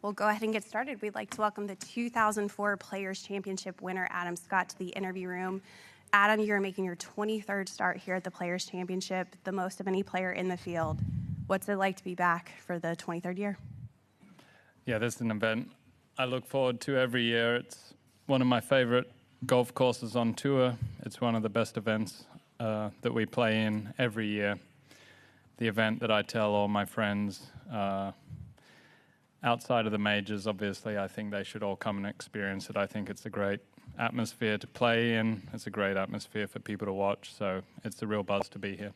We'll go ahead and get started. We'd like to welcome the 2004 Players Championship winner, Adam Scott, to the interview room. Adam, you're making your 23rd start here at the Players Championship, the most of any player in the field. What's it like to be back for the 23rd year? Yeah, this is an event I look forward to every year. It's one of my favorite golf courses on tour. It's one of the best events that we play in every year. The event that I tell all my friends outside of the majors, obviously, I think they should all come and experience it. I think it's a great atmosphere to play in. It's a great atmosphere for people to watch. So it's a real buzz to be here.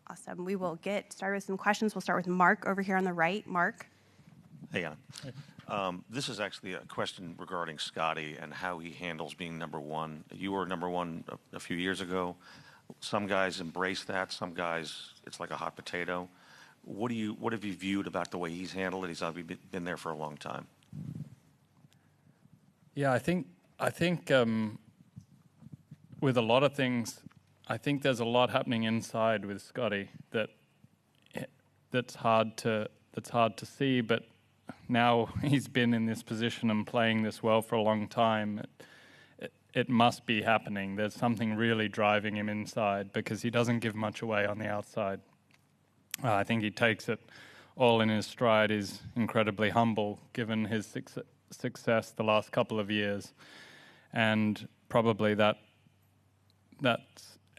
Awesome. We will get started with some questions. We'll start with Mark over here on the right. Mark. Hey, Anna. This is actually a question regarding Scotty and how he handles being number one. You were number one a few years ago. Some guys embrace that. Some guys, it's like a hot potato. What have you viewed about the way he's handled it? He's obviously been there for a long time. Yeah, I think with a lot of things, I think there's a lot happening inside with Scotty that's hard to see. But now he's been in this position and playing this well for a long time. It must be happening. There's something really driving him inside because he doesn't give much away on the outside. I think he takes it all in his stride. He's incredibly humble given his success the last couple of years. And probably that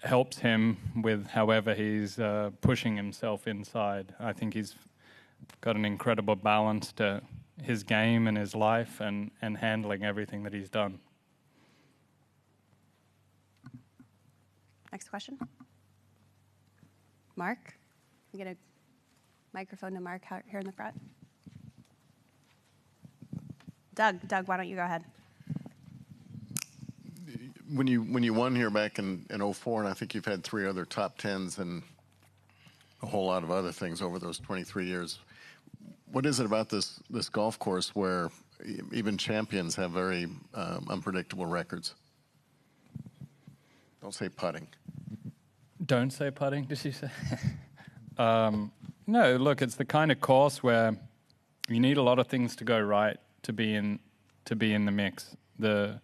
helps him with however he's pushing himself inside. I think he's got an incredible balance to his game and his life and handling everything that he's done. Next question. Mark, we get a microphone to Mark here in the front. Doug, why don't you go ahead? When you won here back in 04, and I think you've had 3 other top 10s and a whole lot of other things over those 23 years. What is it about this golf course where even champions have very unpredictable records? Don't say putting. Don't say putting, did you say? No, look, it's the kind of course where you need a lot of things to go right to be in the mix. The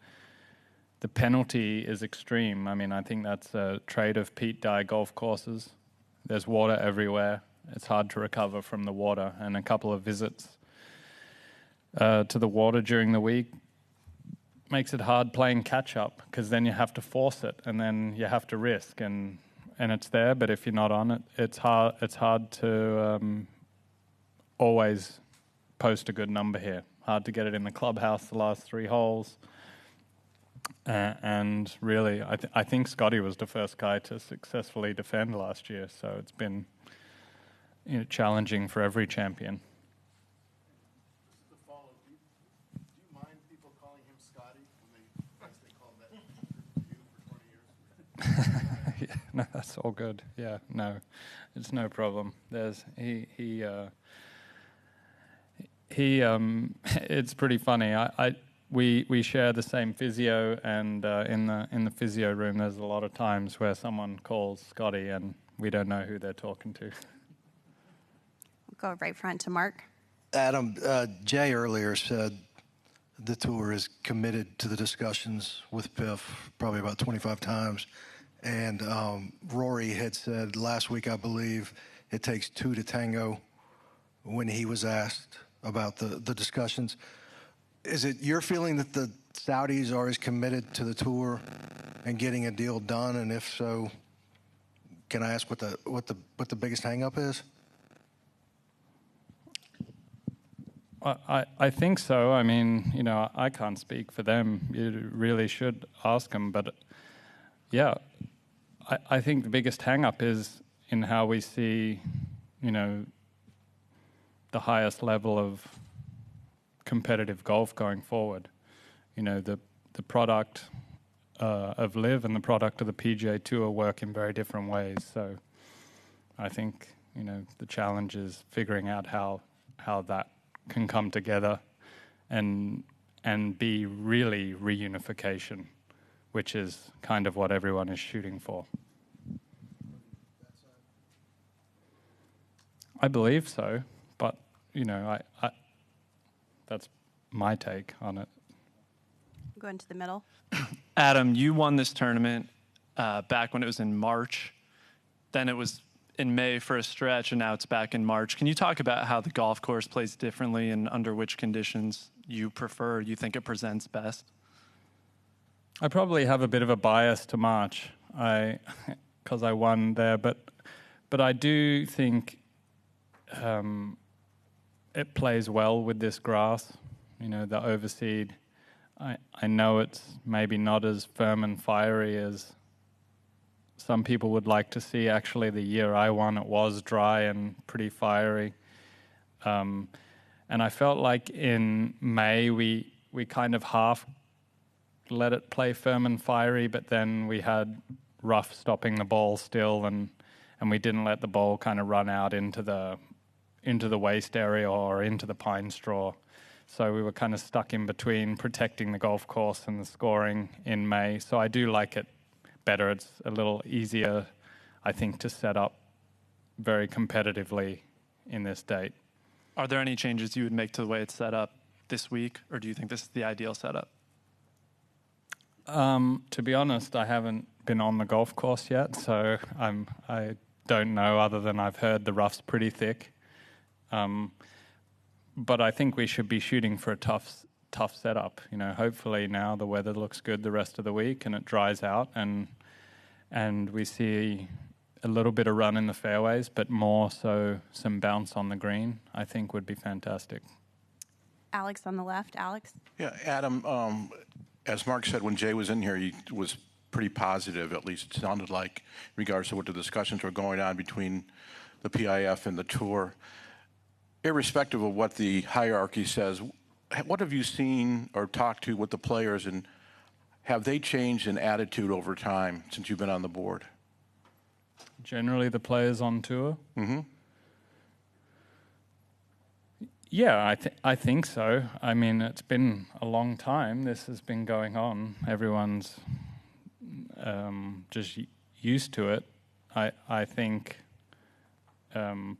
penalty is extreme. I mean, I think that's a trait of Pete Dye golf courses. There's water everywhere. It's hard to recover from the water, and a couple of visits to the water during the week makes it hard playing catch up because then you have to force it and then you have to risk and it's there, but if you're not on it, it's hard to always post a good number here. Hard to get it in the clubhouse the last 3 holes. And really, I think Scotty was the first guy to successfully defend last year, so it's been challenging for every champion. Just to follow, do you mind people calling him Scotty when they call that to you for 20 years? Yeah, no, that's all good. Yeah, no, it's no problem. It's pretty funny. We share the same physio, and in the physio room, there's a lot of times where someone calls Scotty, and we don't know who they're talking to. We'll go right front to Mark. Adam, Jay earlier said the tour is committed to the discussions with Piff probably about 25 times. And Rory had said last week, I believe, it takes 2 to tango when he was asked about the discussions. Is it your feeling that the Saudis are as committed to the tour and getting a deal done? And if so, can I ask what the biggest hang-up is? I think so. I mean, I can't speak for them. You really should ask them. But yeah, I think the biggest hang-up is in how we see, the highest level of competitive golf going forward. The product of LIV and the product of the PGA Tour work in very different ways. So I think, the challenge is figuring out how that can come together and be really reunification, which is kind of what everyone is shooting for. I believe so, but that's my take on it. Go into the middle. Adam, you won this tournament back when it was in March. Then it was in May for a stretch, and now it's back in March. Can you talk about how the golf course plays differently and under which conditions you prefer, you think it presents best? I probably have a bit of a bias to March, because I won there, but I do think it plays well with this grass. You know, the overseed. I know it's maybe not as firm and fiery as some people would like to see. Actually, the year I won, it was dry and pretty fiery. And I felt like in May we kind of half let it play firm and fiery, but then we had rough stopping the ball still, and we didn't let the ball kind of run out into the waste area or into the pine straw. So we were kind of stuck in between protecting the golf course and the scoring in May. So I do like it better. It's a little easier, I think, to set up very competitively in this date. Are there any changes you would make to the way it's set up this week, or do you think this is the ideal setup? To be honest, I haven't been on the golf course yet, so I don't know other than I've heard the rough's pretty thick. But I think we should be shooting for a tough setup. You know, hopefully now the weather looks good the rest of the week and it dries out and we see a little bit of run in the fairways, but more so some bounce on the green, I think would be fantastic. Alex on the left. Alex? Yeah, Adam, as Mark said, when Jay was in here, he was pretty positive, at least it sounded like, in regards to what the discussions were going on between the PIF and the Tour. Irrespective of what the hierarchy says, what have you seen or talked to with the players, and have they changed in attitude over time since you've been on the board? Generally the players on tour? Mm-hmm. Yeah, I think so. I mean, it's been a long time. This has been going on. Everyone's just used to it. I think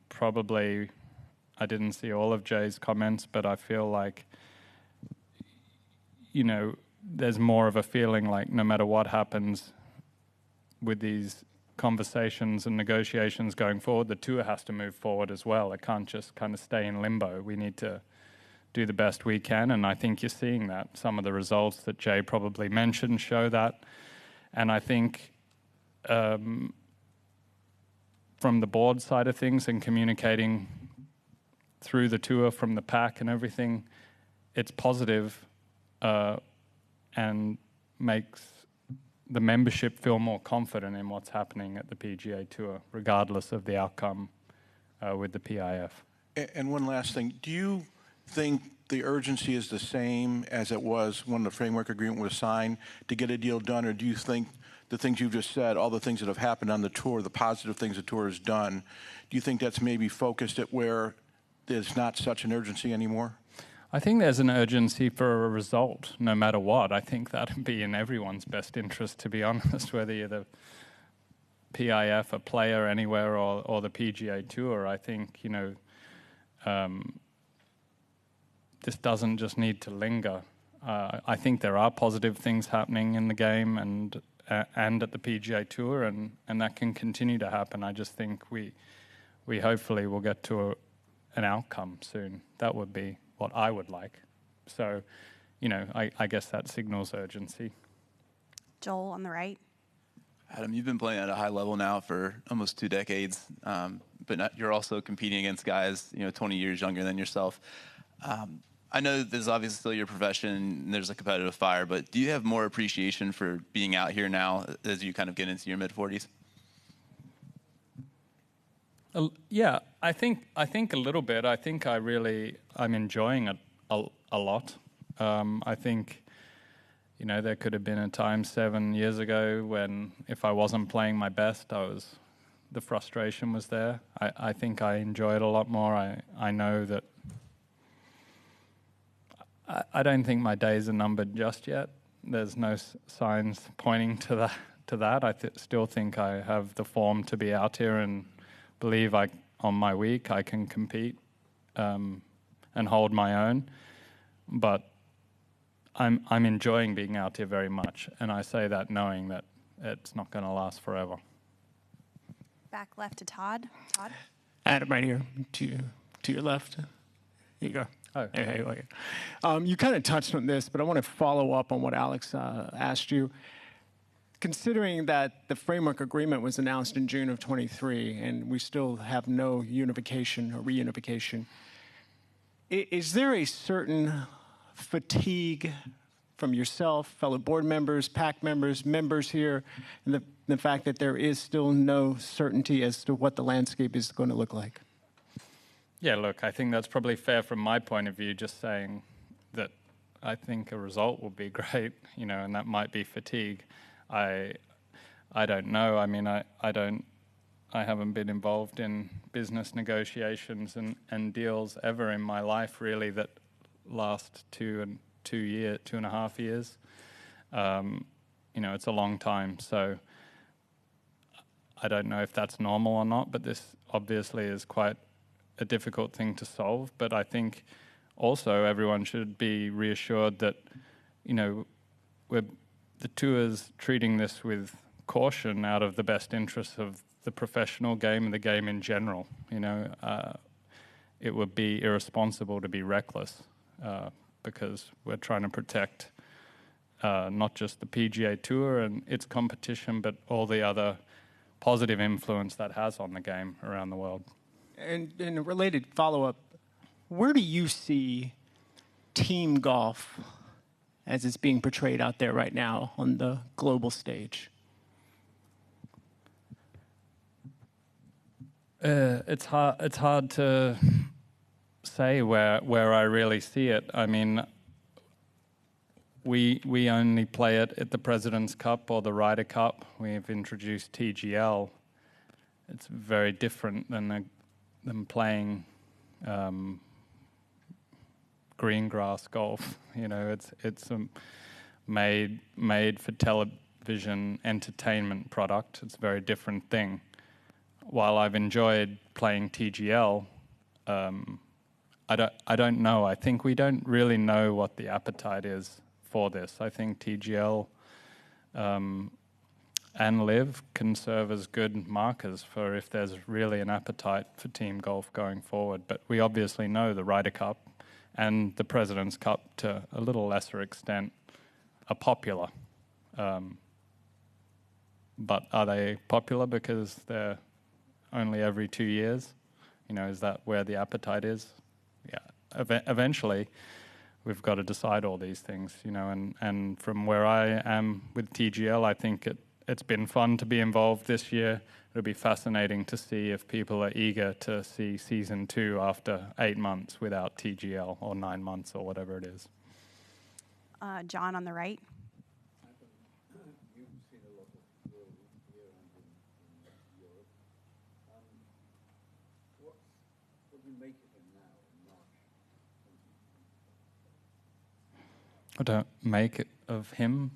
probably I didn't see all of Jay's comments, but I feel like, you know, there's more of a feeling like no matter what happens with these conversations and negotiations going forward, the tour has to move forward as well. It can't just kind of stay in limbo. We need to do the best we can, and I think you're seeing that. Some of the results that Jay probably mentioned show that, and I think from the board side of things and communicating through the tour from the pack and everything, it's positive and makes the membership feel more confident in what's happening at the PGA Tour, regardless of the outcome with the PIF. And one last thing, do you think the urgency is the same as it was when the framework agreement was signed to get a deal done, or do you think the things you've just said, all the things that have happened on the tour, the positive things the tour has done, do you think that's maybe focused at where there's not such an urgency anymore? I think there's an urgency for a result, no matter what. I think that would be in everyone's best interest, to be honest, whether you're the PIF, a player anywhere, or the PGA Tour. I think, you know, this doesn't just need to linger. I think there are positive things happening in the game and at the PGA Tour, and that can continue to happen. I just think we hopefully will get to an outcome soon. That would be what I would like. So, you know, I guess that signals urgency. Joel on the right. Adam, you've been playing at a high level now for almost 2 decades, but you're also competing against guys, 20 years younger than yourself. I know this is obviously still your profession, and there's a competitive fire, but do you have more appreciation for being out here now as you kind of get into your mid-40s? Yeah, I think a little bit. I think I'm enjoying it a lot. I think, there could have been a time 7 years ago when if I wasn't playing my best, the frustration was there. I think I enjoy it a lot more. I know that I don't think my days are numbered just yet. There's no signs pointing to that. I still think I have the form to be out here and believe on my week I can compete and hold my own. but I'm enjoying being out here very much, and I say that knowing that it's not going to last forever. Back left to Todd. Todd? Adam, right here to your left. Here you go. Oh. Hey, okay. You kind of touched on this, but I want to follow up on what Alex asked you. Considering that the framework agreement was announced in June of 23, and we still have no unification or reunification, is there a certain fatigue from yourself, fellow board members, PAC members, members here, and the fact that there is still no certainty as to what the landscape is going to look like? Yeah, look, I think that's probably fair from my point of view, just saying that I think a result will be great, and that might be fatigue. I don't know. I mean, I haven't been involved in business negotiations and deals ever in my life, really, that last 2.5 years. It's a long time, so I don't know if that's normal or not, but this obviously is quite a difficult thing to solve. But I think also everyone should be reassured that, the tour's treating this with caution out of the best interests of the professional game and the game in general. It would be irresponsible to be reckless because we're trying to protect not just the PGA Tour and its competition, but all the other positive influence that has on the game around the world. And in a related follow-up, where do you see team golf as it's being portrayed out there right now on the global stage? It's hard to say where I really see it. I mean, we only play it at the President's Cup or the Ryder Cup. We've introduced TGL. It's very different than playing green grass golf. It's a made for television entertainment product. It's a very different thing. While I've enjoyed playing TGL, I don't know. I think we don't really know what the appetite is for this. I think TGL and Live can serve as good markers for if there's really an appetite for team golf going forward. But we obviously know the Ryder Cup and the President's Cup, to a little lesser extent, are popular. But are they popular because they're only every 2 years? Is that where the appetite is? Yeah. Eventually, we've got to decide all these things, and from where I am with TGL, I think it's been fun to be involved this year. It'll be fascinating to see if people are eager to see season 2 after 8 months without TGL, or 9 months, or whatever it is. John on the right. I don't make it of him.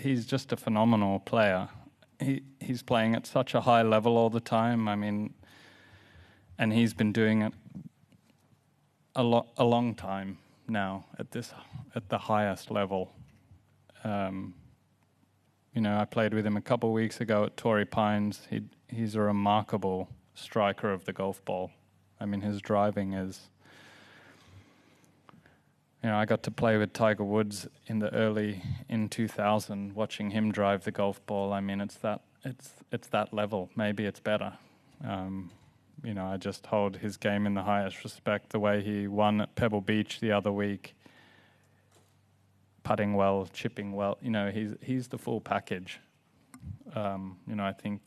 He's just a phenomenal player. He's playing at such a high level all the time. I mean, and he's been doing it a long time now at the highest level. I played with him a couple of weeks ago at Torrey Pines. He's a remarkable striker of the golf ball. I mean, his driving is... I got to play with Tiger Woods in 2000, watching him drive the golf ball. I mean, it's that level. Maybe it's better. I just hold his game in the highest respect. The way he won at Pebble Beach the other week, putting well, chipping well. He's the full package. I think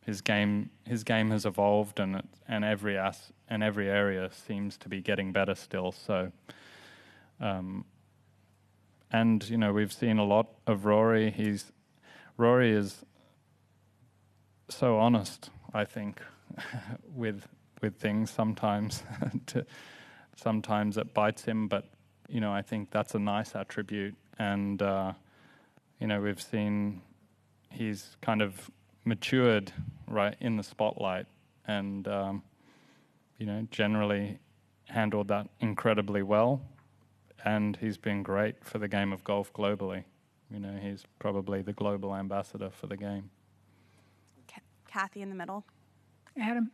his game has evolved, and every area seems to be getting better still. So. We've seen a lot of Rory. Rory is so honest, I think, with things sometimes. Sometimes it bites him, but I think that's a nice attribute. And we've seen he's kind of matured right in the spotlight, and generally handled that incredibly well. And he's been great for the game of golf globally. He's probably the global ambassador for the game. Kathy in the middle. Adam,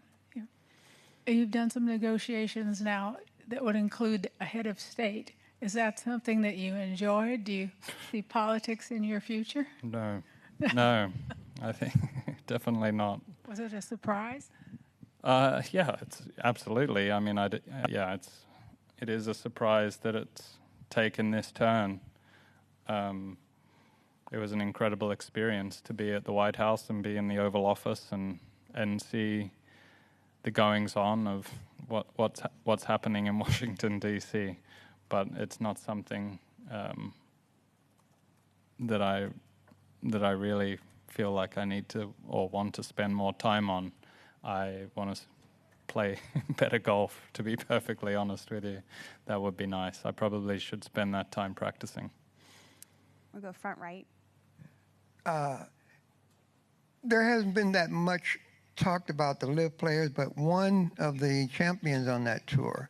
you've done some negotiations now that would include a head of state. Is that something that you enjoy? Do you see politics in your future? No, I think definitely not. Was it a surprise? Yeah, it's absolutely. I mean, it is a surprise that it's taken this turn. It was an incredible experience to be at the White House and be in the Oval Office and see the goings on of what's happening in Washington D.C. But it's not something that I really feel like I need to or want to spend more time on. I want to play better golf, to be perfectly honest with you. That would be nice. I probably should spend that time practicing. We'll go front right. There hasn't been that much talked about the LIV players, but one of the champions on that tour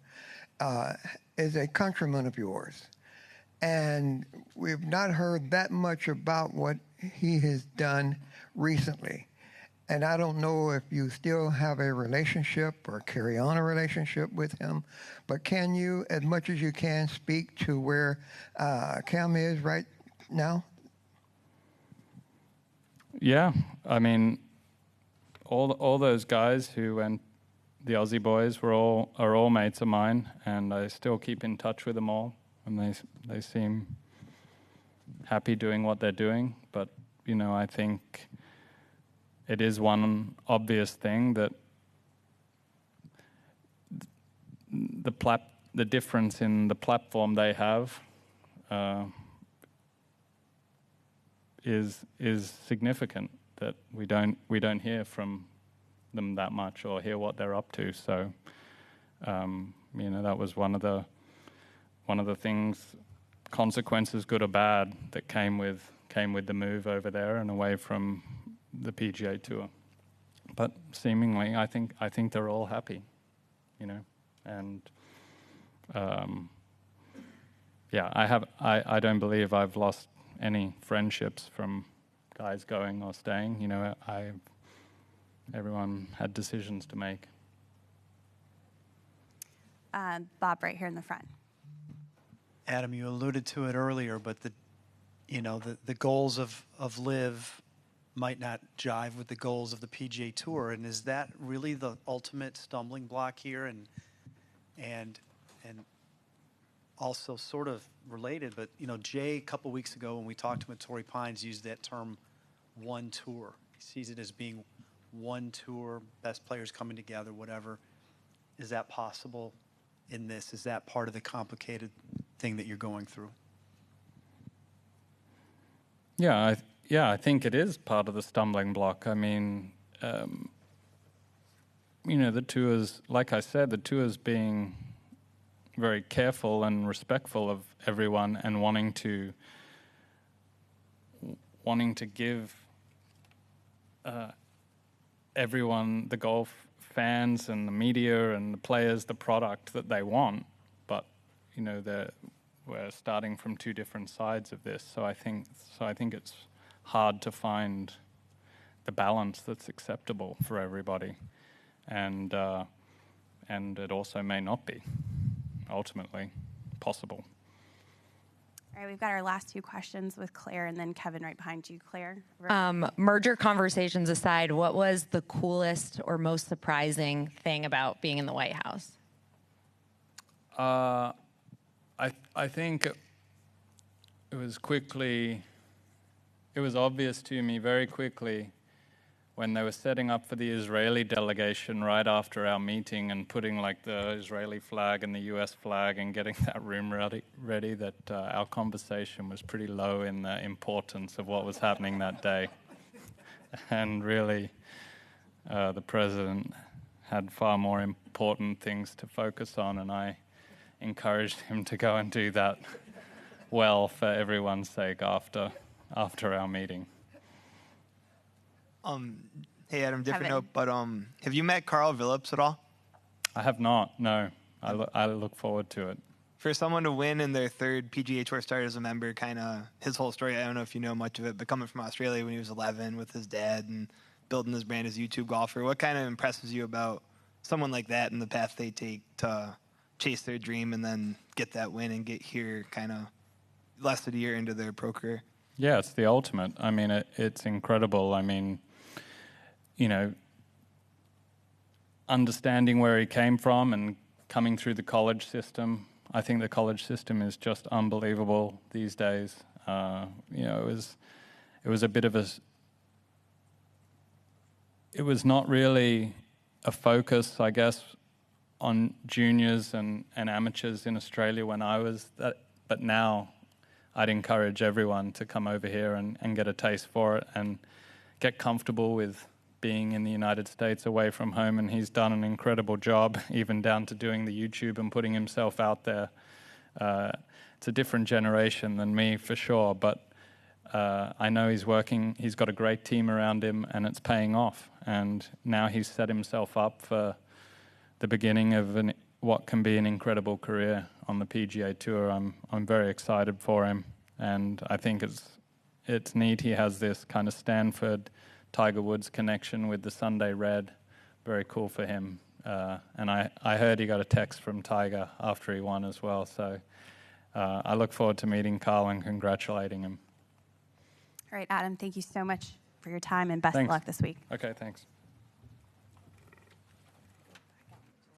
is a countryman of yours. And we've not heard that much about what he has done recently. And I don't know if you still have a relationship or carry on a relationship with him, but can you, as much as you can, speak to where Cam is right now? Yeah, I mean, all those guys who went, the Aussie boys, are all mates of mine, and I still keep in touch with them all, and they seem happy doing what they're doing. But I think it is one obvious thing that the difference in the platform they have is significant, that we don't hear from them that much or hear what they're up to. So that was one of the things, consequences, good or bad, that came with the move over there and away from the PGA Tour. But seemingly, I think they're all happy, and I don't believe I've lost any friendships from guys going or staying. Everyone had decisions to make. Bob, right here in the front. Adam, you alluded to it earlier, but the goals of LIV might not jive with the goals of the PGA Tour, and is that really the ultimate stumbling block here? And also sort of related, but Jay a couple weeks ago when we talked to him at Torrey Pines used that term "one tour." He sees it as being one tour, best players coming together, whatever. Is that possible in this? Is that part of the complicated thing that you're going through? Yeah, I think it is part of the stumbling block. I mean, the tours, like I said, the tours being very careful and respectful of everyone and wanting to give everyone, the golf fans and the media and the players, the product that they want. But we're starting from two different sides of this, so I think it's hard to find the balance that's acceptable for everybody, and it also may not be ultimately possible. All right, we've got our last two questions with Claire, and then Kevin right behind you. Claire? Merger conversations aside, what was the coolest or most surprising thing about being in the White House? I think it was obvious to me very quickly when they were setting up for the Israeli delegation right after our meeting and putting like the Israeli flag and the US flag and getting that room ready that our conversation was pretty low in the importance of what was happening that day. And really, the president had far more important things to focus on, and I encouraged him to go and do that well for everyone's sake after our meeting. Hey, Adam, different Kevin. note, but have you met Carl Phillips at all? I have not. No, I look forward to it. For someone to win in their third PGA Tour start as a member, kind of his whole story, I don't know if you know much of it, but coming from Australia when he was 11 with his dad and building his brand as a YouTube golfer, what kind of impresses you about someone like that and the path they take to chase their dream and then get that win and get here kind of less than a year into their pro career? Yeah, it's the ultimate. I mean, it's incredible. I mean, you know, understanding where he came from and coming through the college system. I think the college system is just unbelievable these days. You know, it was a bit of it was not really a focus, I guess, on juniors and amateurs in Australia when I was that, but now I'd encourage everyone to come over here and get a taste for it and get comfortable with being in the United States away from home. And he's done an incredible job, even down to doing the YouTube and putting himself out there. It's a different generation than me for sure, but I know he's got a great team around him and it's paying off. And now he's set himself up for the beginning of what can be an incredible career on the PGA Tour. I'm very excited for him, and I think it's neat. He has this kind of Stanford Tiger Woods connection with the Sunday Red. Very cool for him. And I heard he got a text from Tiger after he won as well. So I look forward to meeting Carl and congratulating him. All right, Adam, thank you so much for your time and best of Thanks. luck this week. Okay, thanks.